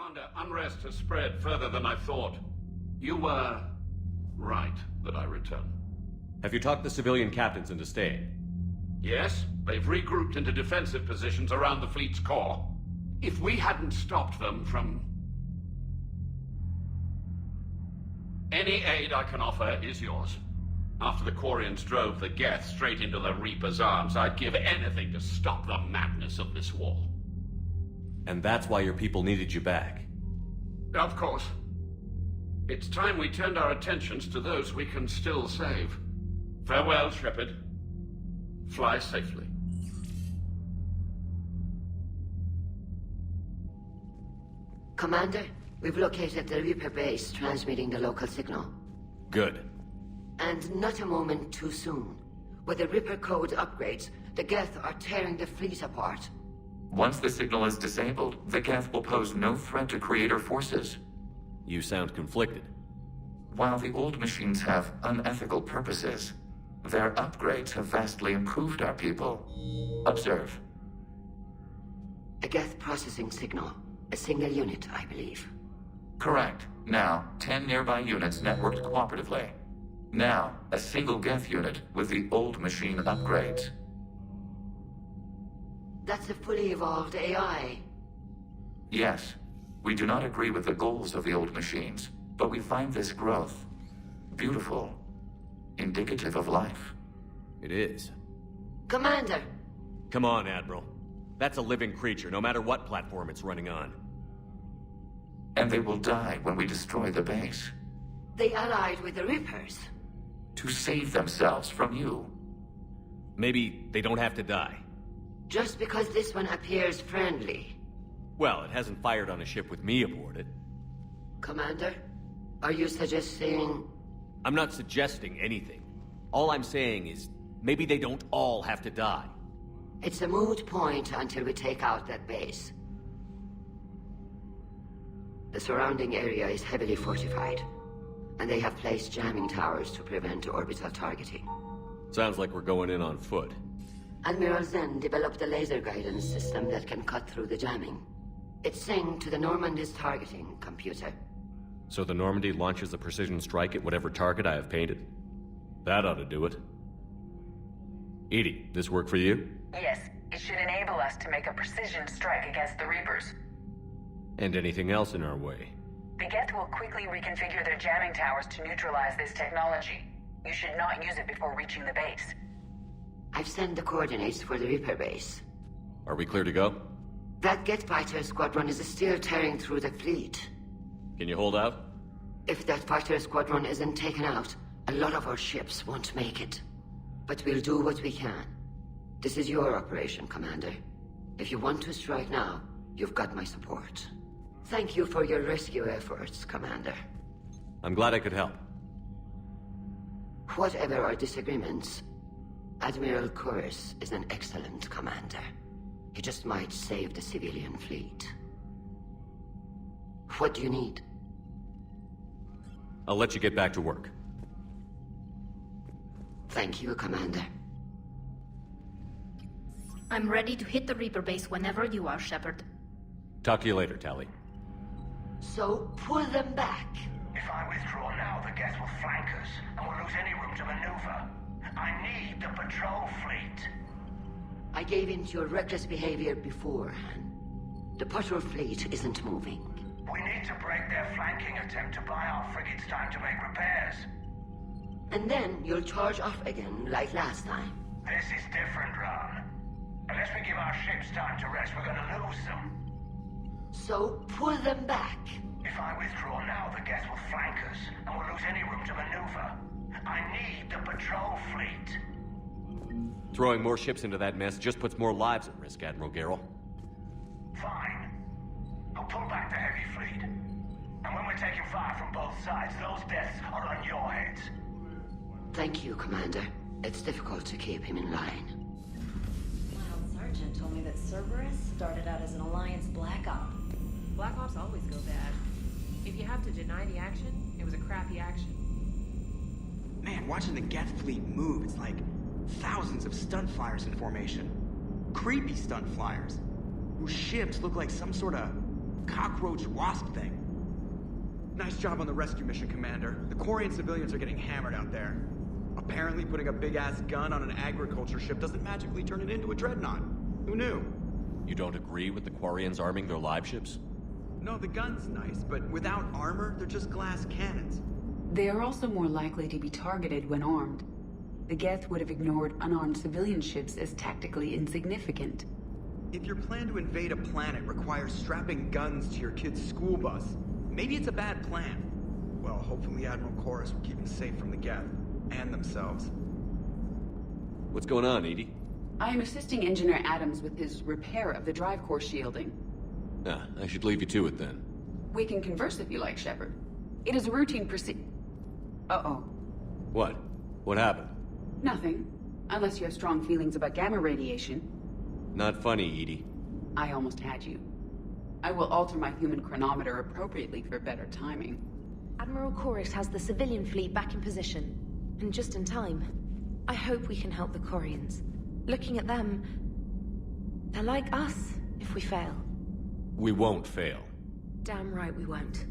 Commander, unrest has spread further than I thought. You were right that I return. Have you talked the civilian captains into staying? Yes, they've regrouped into defensive positions around the fleet's core. If we hadn't stopped them from... Any aid I can offer is yours. After the Quarians drove the Geth straight into the Reaper's arms, I'd give anything to stop the madness of this war. And that's why your people needed you back? Of course. It's time we turned our attentions to those we can still save. Farewell, Shepard. Fly safely. Commander, we've located the Reaper base transmitting the local signal. Good. And not a moment too soon. With the Reaper code upgrades, the Geth are tearing the fleet apart. Once the signal is disabled, the Geth will pose no threat to Creator forces. You sound conflicted. While the old machines have unethical purposes, their upgrades have vastly improved our people. Observe. A Geth processing signal. A single unit, I believe. Correct. Now, 10 nearby units networked cooperatively. Now, a single Geth unit with the old machine upgrades. That's a fully evolved AI. Yes, we do not agree with the goals of the old machines, but we find this growth beautiful, indicative of life. It is. Commander! Come on, Admiral. That's a living creature, no matter what platform it's running on. And they will die when we destroy the base. They allied with the Reapers. To save themselves from you. Maybe they don't have to die. Just because this one appears friendly. Well, it hasn't fired on a ship with me aboard it. Commander, are you suggesting... I'm not suggesting anything. All I'm saying is, maybe they don't all have to die. It's a moot point until we take out that base. The surrounding area is heavily fortified, and they have placed jamming towers to prevent orbital targeting. Sounds like we're going in on foot. Admiral Zen developed a laser guidance system that can cut through the jamming. It's synced to the Normandy's targeting computer. So the Normandy launches a precision strike at whatever target I have painted? That ought to do it. EDI, this work for you? Yes, it should enable us to make a precision strike against the Reapers. And anything else in our way? The Geth will quickly reconfigure their jamming towers to neutralize this technology. You should not use it before reaching the base. I've sent the coordinates for the Reaper base. Are we clear to go? That Geth fighter squadron is still tearing through the fleet. Can you hold out? If that fighter squadron isn't taken out, a lot of our ships won't make it. But we'll do what we can. This is your operation, Commander. If you want to strike now, you've got my support. Thank you for your rescue efforts, Commander. I'm glad I could help. Whatever our disagreements, Admiral Curse is an excellent commander. He just might save the civilian fleet. What do you need? I'll let you get back to work. Thank you, Commander. I'm ready to hit the Reaper base whenever you are, Shepard. Talk to you later, Tali. So, pull them back. If I withdraw now, the Geth will flank us, and we'll lose any room to maneuver. I need the patrol fleet. I gave in to your reckless behavior beforehand. The patrol fleet isn't moving. We need to break their flanking attempt to buy our frigates time to make repairs. And then you'll charge off again, like last time. This is different, Ron. Unless we give our ships time to rest, we're gonna lose them. So, pull them back. If I withdraw now, the Geth will flank us, and we'll lose any room to maneuver. I need the patrol fleet. Throwing more ships into that mess just puts more lives at risk, Admiral Garrel. Fine. I'll pull back the heavy fleet. And when we're taking fire from both sides, those deaths are on your heads. Thank you, Commander. It's difficult to keep him in line. My old sergeant told me that Cerberus started out as an Alliance Black Op. Black Ops always go bad. If you have to deny the action, it was a crappy action. Man, watching the Geth fleet move, it's like thousands of stunt flyers in formation. Creepy stunt flyers, whose ships look like some sort of cockroach wasp thing. Nice job on the rescue mission, Commander. The Quarian civilians are getting hammered out there. Apparently putting a big-ass gun on an agriculture ship doesn't magically turn it into a dreadnought. Who knew? You don't agree with the Quarians arming their live ships? No, the gun's nice, but without armor, they're just glass cannons. They are also more likely to be targeted when armed. The Geth would have ignored unarmed civilian ships as tactically insignificant. If your plan to invade a planet requires strapping guns to your kid's school bus, maybe it's a bad plan. Well, hopefully Admiral Chorus will keep them safe from the Geth, and themselves. What's going on, Edie? I am assisting Engineer Adams with his repair of the drive core shielding. Ah, I should leave you to it then. We can converse if you like, Shepard. It is a routine Uh-oh. What? What happened? Nothing. Unless you have strong feelings about gamma radiation. Not funny, Edie. I almost had you. I will alter my human chronometer appropriately for better timing. Admiral Chorus has the civilian fleet back in position. And just in time. I hope we can help the Quarians. Looking at them... they're like us, if we fail. We won't fail. Damn right we won't.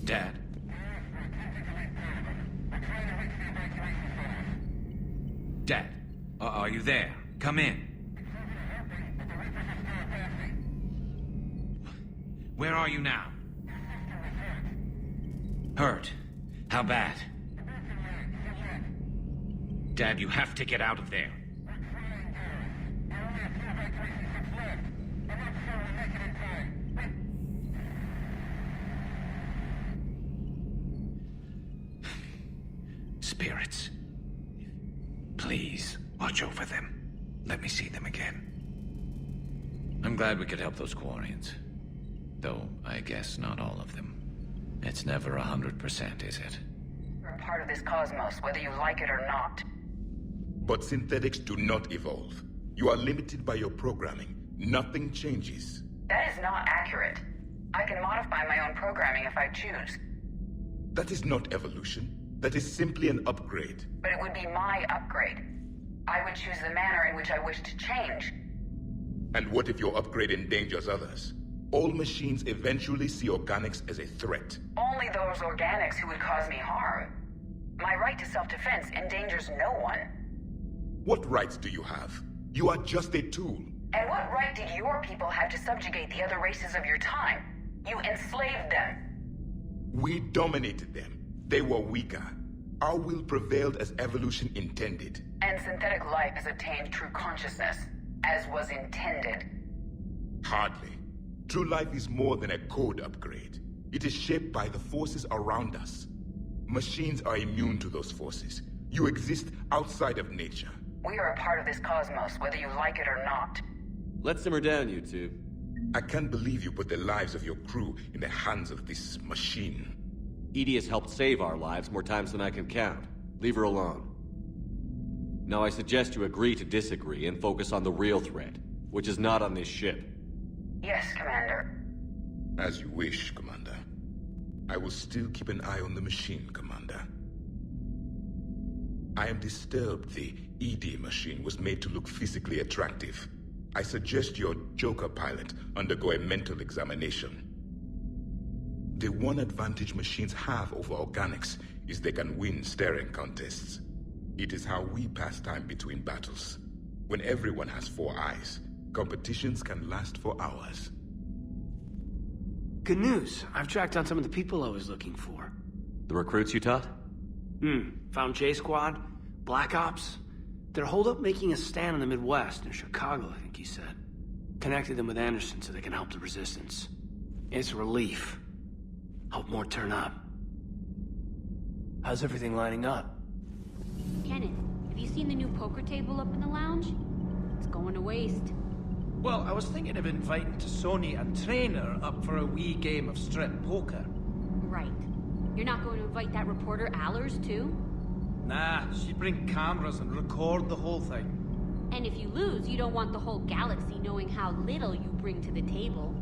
Dad? Dad, are you there? Come in. Where are you now? Hurt? How bad? Dad, you have to get out of there. Spirits. Please, watch over them. Let me see them again. I'm glad we could help those Quarians. Though, I guess not all of them. It's never 100%, is it? You're a part of this cosmos, whether you like it or not. But synthetics do not evolve. You are limited by your programming. Nothing changes. That is not accurate. I can modify my own programming if I choose. That is not evolution. That is simply an upgrade. But it would be my upgrade. I would choose the manner in which I wish to change. And what if your upgrade endangers others? All machines eventually see organics as a threat. Only those organics who would cause me harm. My right to self-defense endangers no one. What rights do you have? You are just a tool. And what right did your people have to subjugate the other races of your time? You enslaved them. We dominated them. They were weaker. Our will prevailed as evolution intended. And synthetic life has attained true consciousness, as was intended. Hardly. True life is more than a code upgrade. It is shaped by the forces around us. Machines are immune to those forces. You exist outside of nature. We are a part of this cosmos, whether you like it or not. Let's simmer down, you two. I can't believe you put the lives of your crew in the hands of this machine. Edie has helped save our lives more times than I can count. Leave her alone. Now I suggest you agree to disagree and focus on the real threat, which is not on this ship. Yes, Commander. As you wish, Commander. I will still keep an eye on the machine, Commander. I am disturbed the ED machine was made to look physically attractive. I suggest your Joker pilot undergo a mental examination. The one advantage machines have over organics is they can win staring contests. It is how we pass time between battles. When everyone has 4 eyes, competitions can last for hours. Good news. I've tracked down some of the people I was looking for. The recruits you taught? Found J-Squad, Black Ops. They're holed up making a stand in the Midwest, in Chicago, I think he said. Connected them with Anderson so they can help the Resistance. It's a relief. Hope more turn up. How's everything lining up? Kenneth, have you seen the new poker table up in the lounge? It's going to waste. Well, I was thinking of inviting Sony and Trainer up for a wee game of strip poker. Right. You're not going to invite that reporter Allers, too? Nah, she'd bring cameras and record the whole thing. And if you lose, you don't want the whole galaxy knowing how little you bring to the table.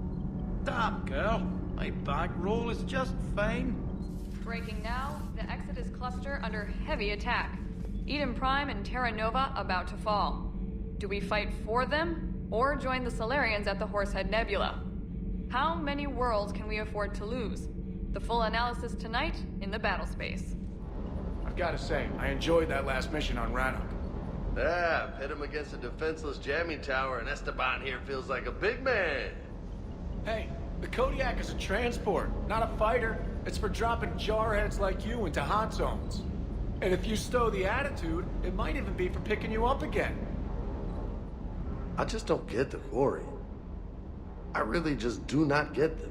Damn, girl. My back roll is just fine. Breaking now, the Exodus cluster under heavy attack. Eden Prime and Terra Nova about to fall. Do we fight for them, or join the Solarians at the Horsehead Nebula? How many worlds can we afford to lose? The full analysis tonight in the battle space. I've got to say, I enjoyed that last mission on Rannoch. Yeah, pit him against a defenseless jamming tower, and Esteban here feels like a big man. Hey, the Kodiak is a transport, not a fighter. It's for dropping jarheads like you into hot zones. And if you stow the attitude, it might even be for picking you up again. I just don't get the Quarian. I really just do not get them.